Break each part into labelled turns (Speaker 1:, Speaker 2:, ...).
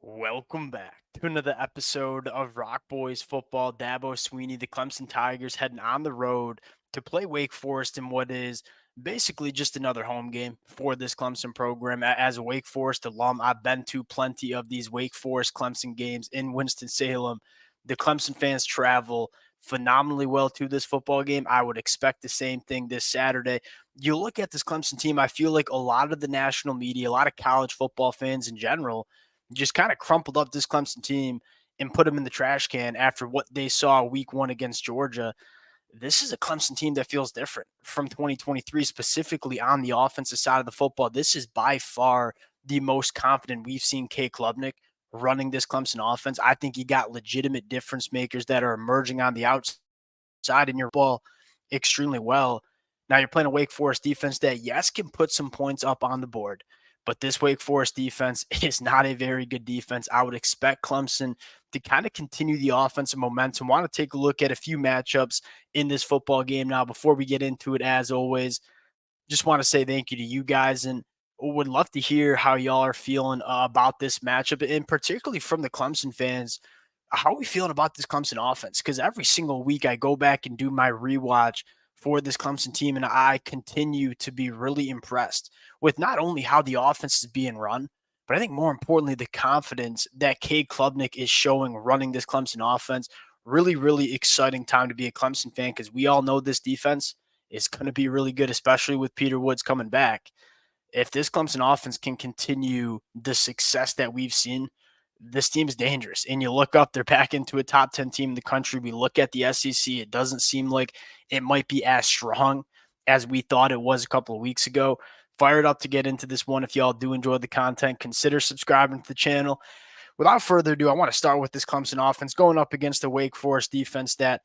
Speaker 1: Welcome back to another episode of Rock Boys Football. Dabo Swinney, the Clemson Tigers, heading on the road to play Wake Forest in what is basically just another home game for this Clemson program. As a Wake Forest alum, I've been to plenty of these Wake Forest Clemson games in Winston-Salem. The Clemson fans travel phenomenally well to this football game. I would expect the same thing this Saturday. You look at this Clemson team, I feel like a lot of the national media, a lot of college football fans in general, just kind of crumpled up this Clemson team and put them in the trash can after what they saw week one against Georgia. This is a Clemson team that feels different from 2023, specifically on the offensive side of the football. This is by far the most confident we've seen K. Klubnik running this Clemson offense. I think you got legitimate difference makers that are emerging on the outside in your ball extremely well. Now you're playing a Wake Forest defense that, yes, can put some points up on the board, but this Wake Forest defense is not a very good defense. I would expect Clemson to kind of continue the offensive momentum. Want to take a look at a few matchups in this football game now before we get into it. As always, just want to say thank you to you guys and would love to hear how y'all are feeling about this matchup, and particularly from the Clemson fans. How are we feeling about this Clemson offense? Because every single week I go back and do my rewatch for this Clemson team, and I continue to be really impressed with not only how the offense is being run, but I think more importantly, the confidence that Cade Klubnik is showing running this Clemson offense. Really, really exciting time to be a Clemson fan because we all know this defense is going to be really good, especially with Peter Woods coming back. If this Clemson offense can continue the success that we've seen, this team is dangerous. And you look up, they're back into a top 10 team in the country. We look at the SEC, it doesn't seem like it might be as strong as we thought it was a couple of weeks ago. Fired up to get into this one. If y'all do enjoy the content, consider subscribing to the channel. Without further ado, I want to start with this Clemson offense going up against the Wake Forest defense that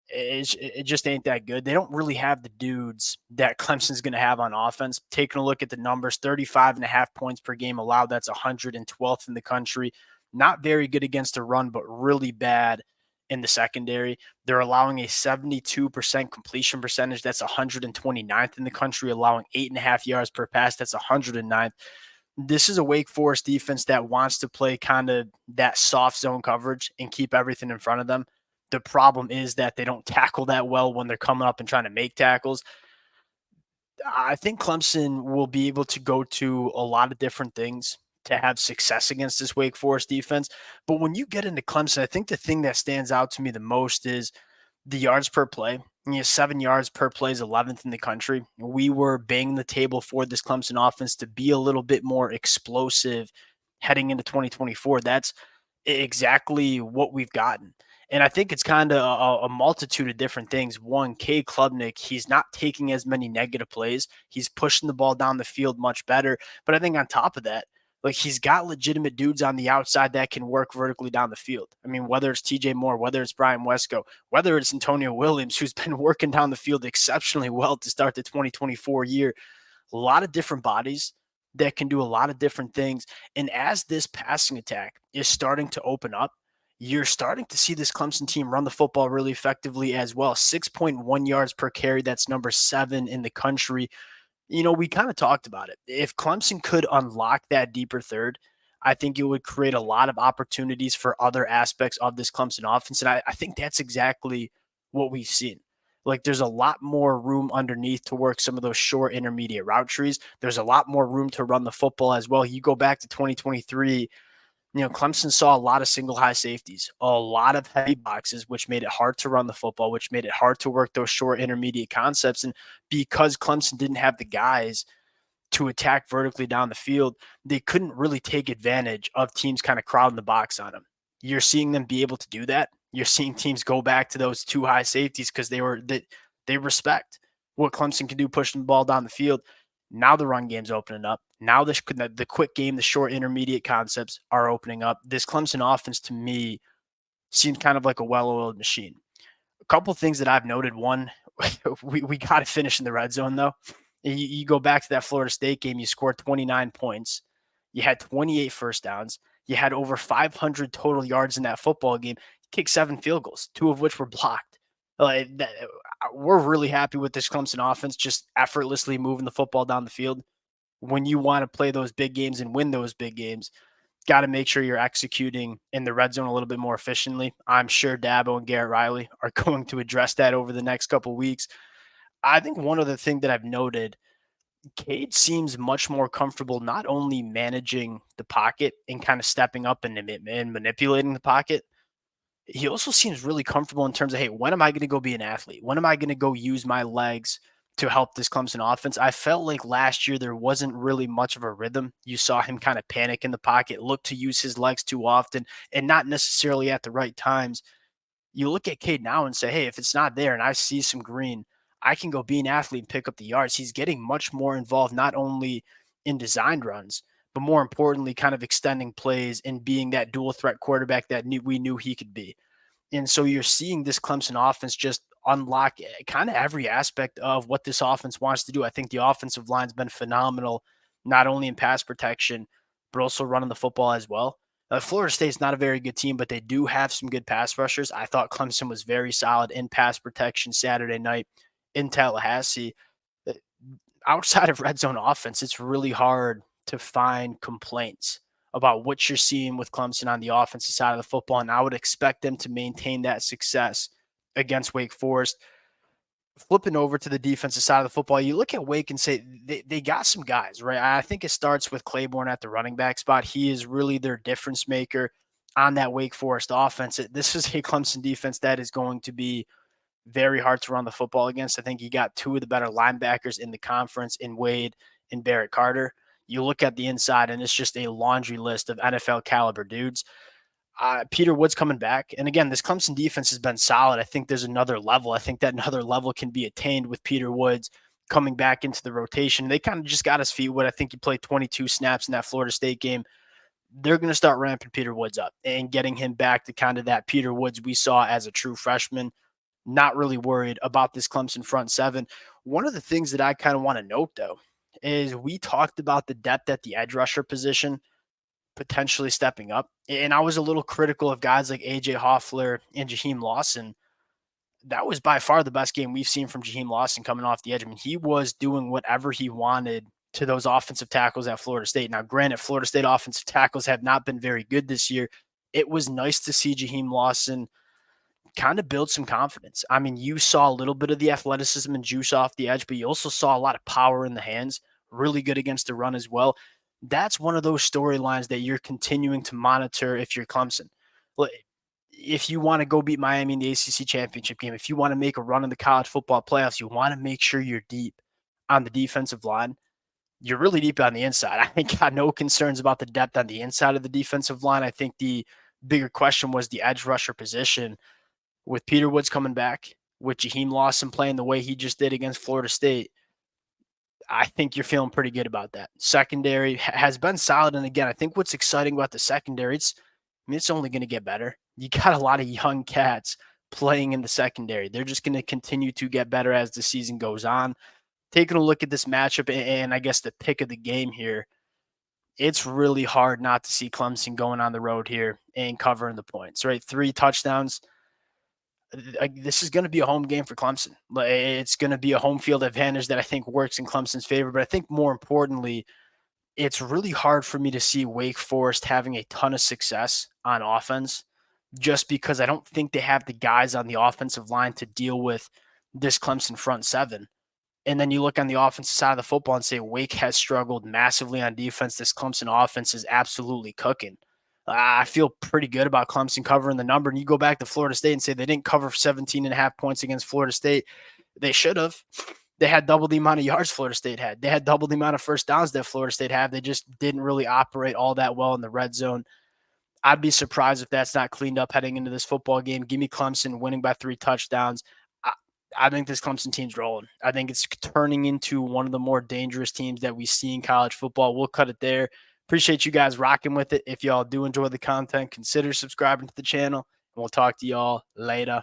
Speaker 1: it just ain't that good. They don't really have the dudes that Clemson's going to have on offense. Taking a look at the numbers, 35 and a half points per game allowed. That's 112th in the country. Not very good against the run, but really bad in the secondary. They're allowing a 72% completion percentage. That's 129th in the country, allowing 8.5 yards per pass. That's 109th. This is a Wake Forest defense that wants to play kind of that soft zone coverage and keep everything in front of them. The problem is that they don't tackle that well when they're coming up and trying to make tackles. I think Clemson will be able to go to a lot of different things to have success against this Wake Forest defense. But when you get into Clemson, I think the thing that stands out to me the most is the yards per play. 7 yards per play is 11th in the country. We were banging the table for this Clemson offense to be a little bit more explosive heading into 2024. That's exactly what we've gotten. And I think it's kind of a multitude of different things. One, K. Klubnik, he's not taking as many negative plays. He's pushing the ball down the field much better. But I think on top of that, like he's got legitimate dudes on the outside that can work vertically down the field. I mean, whether it's TJ Moore, whether it's Brian Wesco, whether it's Antonio Williams, who's been working down the field exceptionally well to start the 2024 year, a lot of different bodies that can do a lot of different things. And as this passing attack is starting to open up, you're starting to see this Clemson team run the football really effectively as well. 6.1 yards per carry. That's number 7 in the country. We kind of talked about it. If Clemson could unlock that deeper third, I think it would create a lot of opportunities for other aspects of this Clemson offense. And I think that's exactly what we've seen. Like there's a lot more room underneath to work some of those short intermediate route trees. There's a lot more room to run the football as well. You go back to 2023, Clemson saw a lot of single high safeties, a lot of heavy boxes, which made it hard to run the football, which made it hard to work those short intermediate concepts. And because Clemson didn't have the guys to attack vertically down the field, they couldn't really take advantage of teams kind of crowding the box on them. You're seeing them be able to do that. You're seeing teams go back to those two high safeties because they respect what Clemson can do pushing the ball down the field. Now the run game's opening up. Now the quick game, the short intermediate concepts are opening up. This Clemson offense to me seems kind of like a well-oiled machine. A couple of things that I've noted. One, we got to finish in the red zone though. You go back to that Florida State game, you scored 29 points. You had 28 first downs. You had over 500 total yards in that football game. You kicked 7 field goals, 2 of which were blocked. We're really happy with this Clemson offense, just effortlessly moving the football down the field. When you want to play those big games and win those big games, got to make sure you're executing in the red zone a little bit more efficiently. I'm sure Dabo and Garrett Riley are going to address that over the next couple weeks. I think one other thing that I've noted, Cade seems much more comfortable not only managing the pocket and kind of stepping up and manipulating the pocket, he also seems really comfortable in terms of, hey, when am I going to go be an athlete? When am I going to go use my legs to help this Clemson offense? I felt like last year there wasn't really much of a rhythm. You saw him kind of panic in the pocket, look to use his legs too often, and not necessarily at the right times. You look at Cade now and say, hey, if it's not there and I see some green, I can go be an athlete and pick up the yards. He's getting much more involved, not only in designed runs, but more importantly, kind of extending plays and being that dual threat quarterback that we knew he could be. And so you're seeing this Clemson offense just unlock kind of every aspect of what this offense wants to do. I think the offensive line's been phenomenal, not only in pass protection, but also running the football as well. Florida State's not a very good team, but they do have some good pass rushers. I thought Clemson was very solid in pass protection Saturday night in Tallahassee. Uh, Outside of red zone offense, it's really hard to find complaints about what you're seeing with Clemson on the offensive side of the football. And I would expect them to maintain that success against Wake Forest. Flipping over to the defensive side of the football, you look at Wake and say they got some guys, right? I think it starts with Claiborne at the running back spot. He is really their difference maker on that Wake Forest offense. This is a Clemson defense that is going to be very hard to run the football against. I think you got two of the better linebackers in the conference in Wade and Barrett Carter. You look at the inside, and it's just a laundry list of NFL caliber dudes. Peter Wood's coming back. And again, this Clemson defense has been solid. I think there's another level. I think that another level can be attained with Peter Woods coming back into the rotation. They kind of just got his feet wet. I think he played 22 snaps in that Florida State game. They're going to start ramping Peter Woods up and getting him back to kind of that Peter Woods we saw as a true freshman. Not really worried about this Clemson front seven. One of the things that I kind of want to note, though, is we talked about the depth at the edge rusher position potentially stepping up. And I was a little critical of guys like AJ Hoffler and Jaheim Lawson. That was by far the best game we've seen from Jaheim Lawson coming off the edge. I mean, he was doing whatever he wanted to those offensive tackles at Florida State. Now, granted, Florida State offensive tackles have not been very good this year. It was nice to see Jaheim Lawson kind of build some confidence. I mean, you saw a little bit of the athleticism and juice off the edge, but you also saw a lot of power in the hands, really good against the run as well. That's one of those storylines that you're continuing to monitor if you're Clemson. If you want to go beat Miami in the ACC championship game, if you want to make a run in the college football playoffs, you want to make sure you're deep on the defensive line. You're really deep on the inside. I think got no concerns about the depth on the inside of the defensive line. I think the bigger question was the edge rusher position with Peter Woods coming back, with Jaheim Lawson playing the way he just did against Florida State. I think you're feeling pretty good about that. Secondary has been solid. And again, I think what's exciting about the secondary, it's only going to get better. You got a lot of young cats playing in the secondary. They're just going to continue to get better as the season goes on. Taking a look at this matchup and I guess the pick of the game here, it's really hard not to see Clemson going on the road here and covering the points, right? 3 touchdowns. This is going to be a home game for Clemson. It's going to be a home field advantage that I think works in Clemson's favor. But I think more importantly, it's really hard for me to see Wake Forest having a ton of success on offense just because I don't think they have the guys on the offensive line to deal with this Clemson front seven. And then you look on the offensive side of the football and say Wake has struggled massively on defense. This Clemson offense is absolutely cooking. I feel pretty good about Clemson covering the number. And you go back to Florida State and say they didn't cover 17.5 points against Florida State. They should have. They had double the amount of yards Florida State had. They had double the amount of first downs that Florida State had. They just didn't really operate all that well in the red zone. I'd be surprised if that's not cleaned up heading into this football game. Give me Clemson winning by 3 touchdowns. I think this Clemson team's rolling. I think it's turning into one of the more dangerous teams that we see in college football. We'll cut it there. Appreciate you guys rocking with it. If y'all do enjoy the content, consider subscribing to the channel, and we'll talk to y'all later.